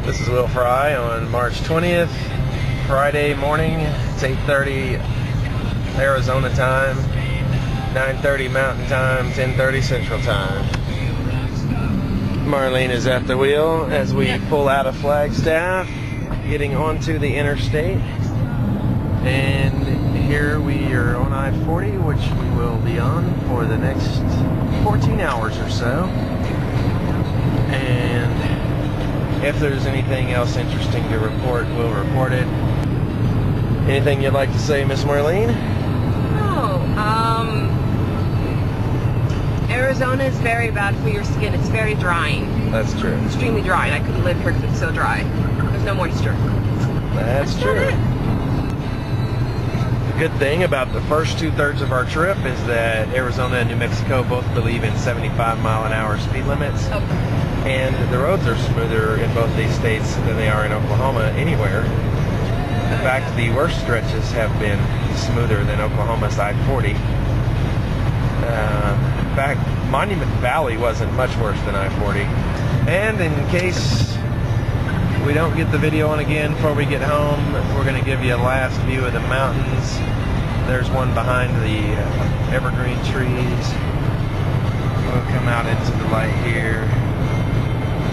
This is Will Fry on March 20th, Friday morning. It's 8:30 Arizona time, 9:30 Mountain Time, 10:30 Central Time. Marlene is at the wheel as we pull out of Flagstaff, getting onto the interstate. And here we are on I-40, which we will be on for the next 14 hours or so. And if there's anything else interesting to report, we'll report it. Anything you'd like to say, Miss Marlene? Arizona is very bad for your skin. It's very drying. That's true. Extremely dry, and I couldn't live here because it's so dry. There's no moisture. That's true. The good thing about the first 2/3 of our trip is that Arizona and New Mexico both believe in 75-mile-an-hour speed limits. Oh. And the roads are smoother in both these states than they are in Oklahoma anywhere. In fact, the worst stretches have been smoother than Oklahoma's I-40. In fact, Monument Valley wasn't much worse than I-40. And in case we don't get the video on again before we get home, we're going to give you a last view of the mountains. There's one behind the evergreen trees. We'll come out into the light here.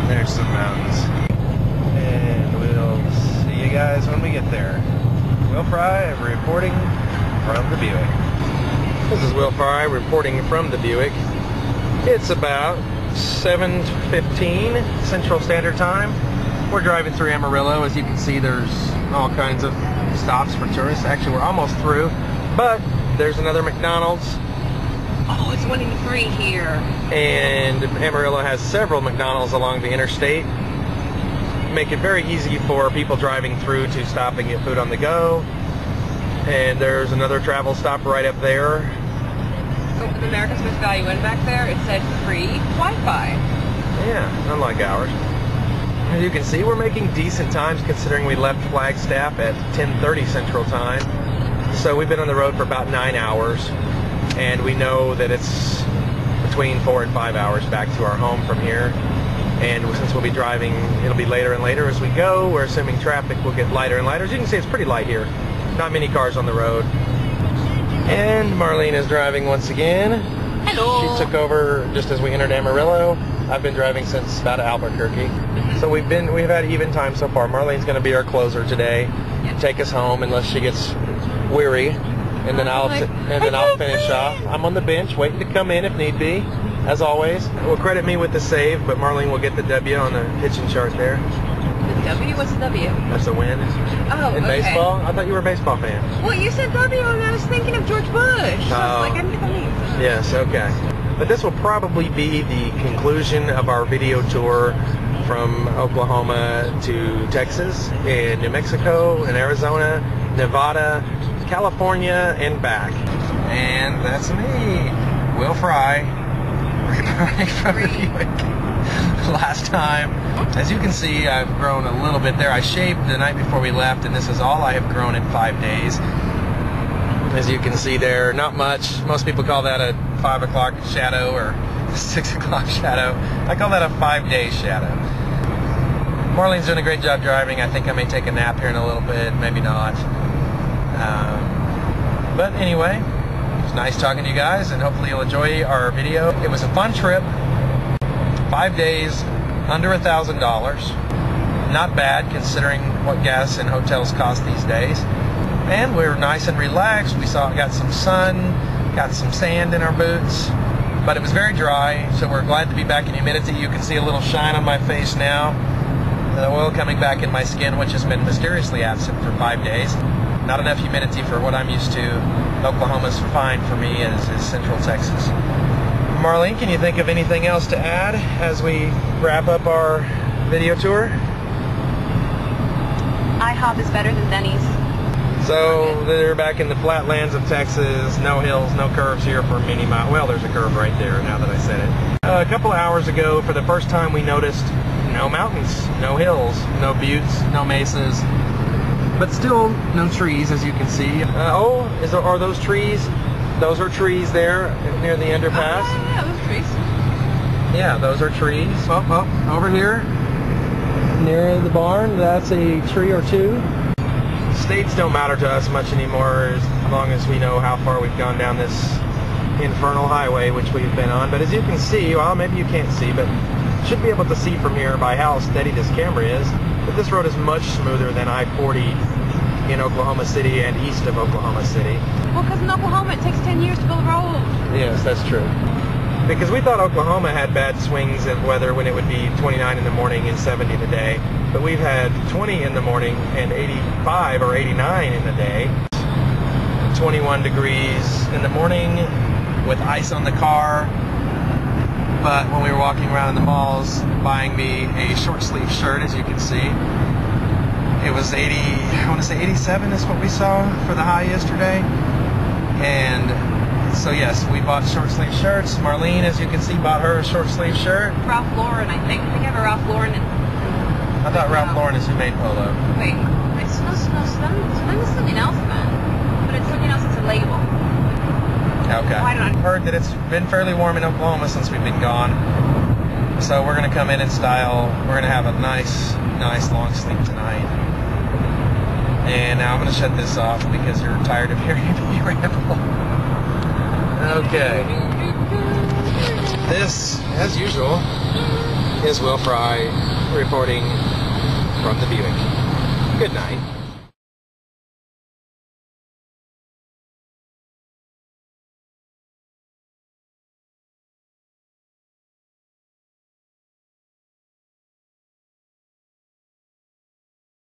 There's some mountains. And we'll see you guys when we get there. Will Fry reporting from the Buick. This is Will Fry reporting from the Buick. It's about 7:15 Central Standard Time. We're driving through Amarillo. As you can see, there's all kinds of stops for tourists. Actually, we're almost through, but there's another McDonald's. Oh, it's 1 and 3 here. And Amarillo has several McDonald's along the interstate. Make it very easy for people driving through to stop and get food on the go. And there's another travel stop right up there. So with America's Most Value Inn back there, it said free Wi-Fi. Yeah, unlike ours. As you can see, we're making decent times considering we left Flagstaff at 10:30 Central Time. So we've been on the road for about 9 hours. And we know that it's between 4 and 5 hours back to our home from here. And since we'll be driving, it'll be later and later as we go. We're assuming traffic will get lighter and lighter. As you can see, it's pretty light here. Not many cars on the road. And Marlene is driving once again. Hello. She took over just as we entered Amarillo. I've been driving since about Albuquerque. So we've had even time so far. Marlene's going to be our closer today. Take us home unless she gets weary. And then I'll finish off. I'm on the bench waiting to come in if need be, as always. Will credit me with the save, but Marlene will get the W on the hitching chart there. The W? What's the W? That's a win. Oh, in baseball? I thought you were a baseball fan. Well, you said W, and I was thinking of George Bush. So I was like, I didn't get the name. Yes, okay. But this will probably be the conclusion of our video tour from Oklahoma to Texas, and New Mexico, and Arizona, Nevada, California, and back. And that's me, Will Fry, reporting from the Buick. Last time, as you can see, I've grown a little bit there. I shaved the night before we left, and this is all I have grown in 5 days. As you can see there, not much. Most people call that a 5 o'clock shadow or 6 o'clock shadow. I call that a 5-day shadow. Marlene's doing a great job driving. I think I may take a nap here in a little bit, maybe not. But anyway, it's nice talking to you guys, and hopefully you'll enjoy our video. It was a fun trip. 5 days, under $1,000. Not bad considering what gas and hotels cost these days. And we were nice and relaxed. Got some sun, got some sand in our boots, but it was very dry, so we're glad to be back in humidity. You can see a little shine on my face now. The oil coming back in my skin, which has been mysteriously absent for 5 days. Not enough humidity for what I'm used to. Oklahoma's fine for me, as is Central Texas. Marlene, can you think of anything else to add as we wrap up our video tour? IHOP is better than Denny's. So they're back in the flatlands of Texas. No hills, no curves here for many miles. Well, there's a curve right there now that I said it. A couple of hours ago, for the first time, we noticed no mountains, no hills, no buttes, no mesas, but still no trees, as you can see. Are those trees? Those are trees there near the underpass. Yeah, those trees. Yeah, those are trees. Oh, over here. near the barn. That's a tree or two. States don't matter to us much anymore as long as we know how far we've gone down this infernal highway which we've been on. But as you can see, well, maybe you can't see, but should be able to see from here by how steady this camera is, that this road is much smoother than I-40 in Oklahoma City and east of Oklahoma City. Well, because in Oklahoma it takes 10 years to build a road. Yes, that's true. Because we thought Oklahoma had bad swings of weather when it would be 29 in the morning and 70 today. But we've had 20 in the morning and 85 or 89 in the day. 21 degrees in the morning with ice on the car. But when we were walking around in the malls buying me a short sleeve shirt, as you can see, it was 80, I want to say 87 is what we saw for the high yesterday. And so yes, we bought short sleeve shirts. Marlene, as you can see, bought her a short sleeve shirt. Ralph Lauren, I think. I think I have a Ralph Lauren. I thought Ralph Lauren is who made Polo. Wait, it's no, then it's something else then. But it's something else, it's a label. Okay. Why don't I? Heard that it's been fairly warm in Oklahoma since we've been gone. So we're going to come in style. We're going to have a nice long sleep tonight. And now I'm going to shut this off because you're tired of hearing me ramble. Okay. This, as usual, is Will Fry reporting from the Buick. Good night.